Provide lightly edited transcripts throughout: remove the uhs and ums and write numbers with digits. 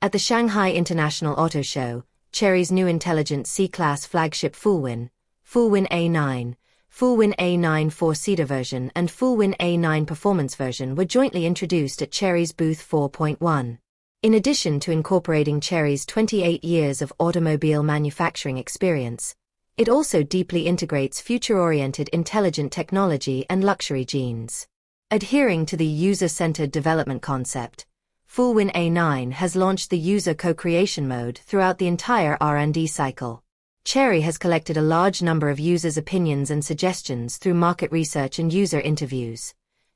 At the Shanghai International Auto Show, Chery's new intelligent C-Class flagship Fulwin A9, Fulwin A9 4-seater version and Fulwin A9 performance version were jointly introduced at Chery's booth 4.1. In addition to incorporating Chery's 28 years of automobile manufacturing experience, it also deeply integrates future-oriented intelligent technology and luxury genes. Adhering to the user-centered development concept, Fulwin A9 has launched the user co-creation mode throughout the entire R&D cycle. Chery has collected a large number of users' opinions and suggestions through market research and user interviews,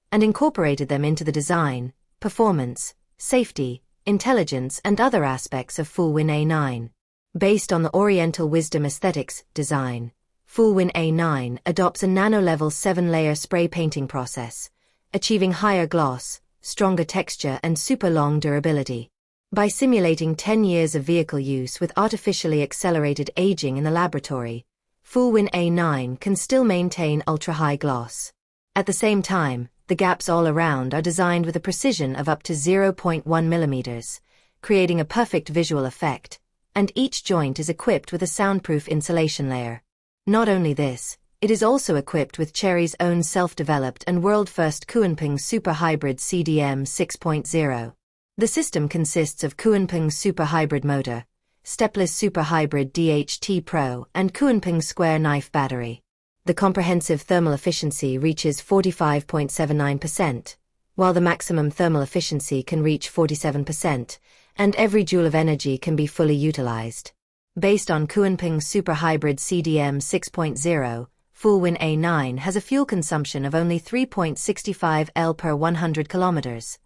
and incorporated them into the design, performance, safety, intelligence and other aspects of Fulwin A9. Based on the Oriental Wisdom Aesthetics design, Fulwin A9 adopts a nano-level 7-layer spray painting process, achieving higher gloss, stronger texture and super long durability. By simulating 10 years of vehicle use with artificially accelerated aging in the laboratory, Fulwin A9 can still maintain ultra-high gloss. At the same time, the gaps all around are designed with a precision of up to 0.1 mm, creating a perfect visual effect, and each joint is equipped with a soundproof insulation layer. Not only this, it is also equipped with Chery's own self-developed and world-first Kunpeng Super Hybrid CDM 6.0. The system consists of Kunpeng Super Hybrid motor, stepless Super Hybrid DHT Pro and Kunpeng Square Knife battery. The comprehensive thermal efficiency reaches 45.79%, while the maximum thermal efficiency can reach 47%, and every joule of energy can be fully utilized. Based on Kunpeng Super Hybrid CDM 6.0, Fulwin A9 has a fuel consumption of only 3.65 L per 100 kilometers,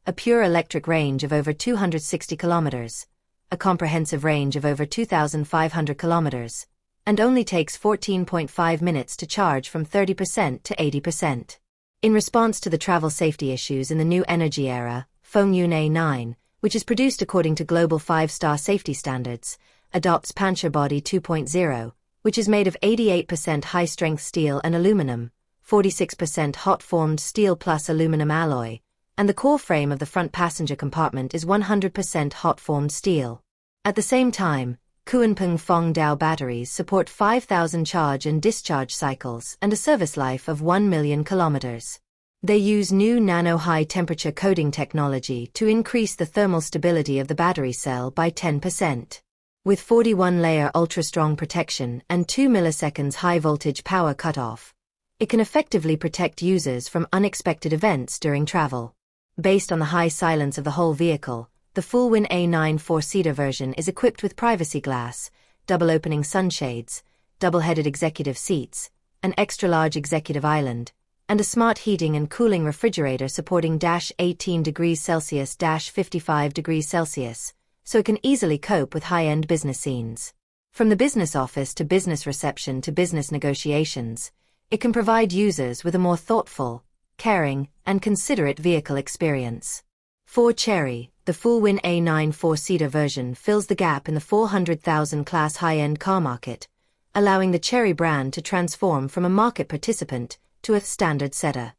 a pure electric range of over 260 kilometers, a comprehensive range of over 2,500 kilometers, and only takes 14.5 minutes to charge from 30% to 80%. In response to the travel safety issues in the new energy era, Fulwin A9, which is produced according to global 5-star safety standards, adopts Pancher Body 2.0, which is made of 88% high-strength steel and aluminum, 46% hot-formed steel plus aluminum alloy, and the core frame of the front passenger compartment is 100% hot-formed steel. At the same time, Kunpeng Fengdao batteries support 5,000 charge and discharge cycles and a service life of 1 million kilometers. They use new nano-high-temperature coating technology to increase the thermal stability of the battery cell by 10%. With 41-layer ultra-strong protection and 2 milliseconds high-voltage power cutoff, it can effectively protect users from unexpected events during travel. Based on the high silence of the whole vehicle, the Fulwin A9 4-seater version is equipped with privacy glass, double-opening sunshades, double-headed executive seats, an extra-large executive island, and a smart heating and cooling refrigerator supporting -18 degrees Celsius -55 degrees Celsius, so it can easily cope with high-end business scenes. From the business office to business reception to business negotiations, it can provide users with a more thoughtful, caring, and considerate vehicle experience. For Chery, the Fulwin A9 4-seater version fills the gap in the 400,000 class high-end car market, allowing the Chery brand to transform from a market participant to a standard setter.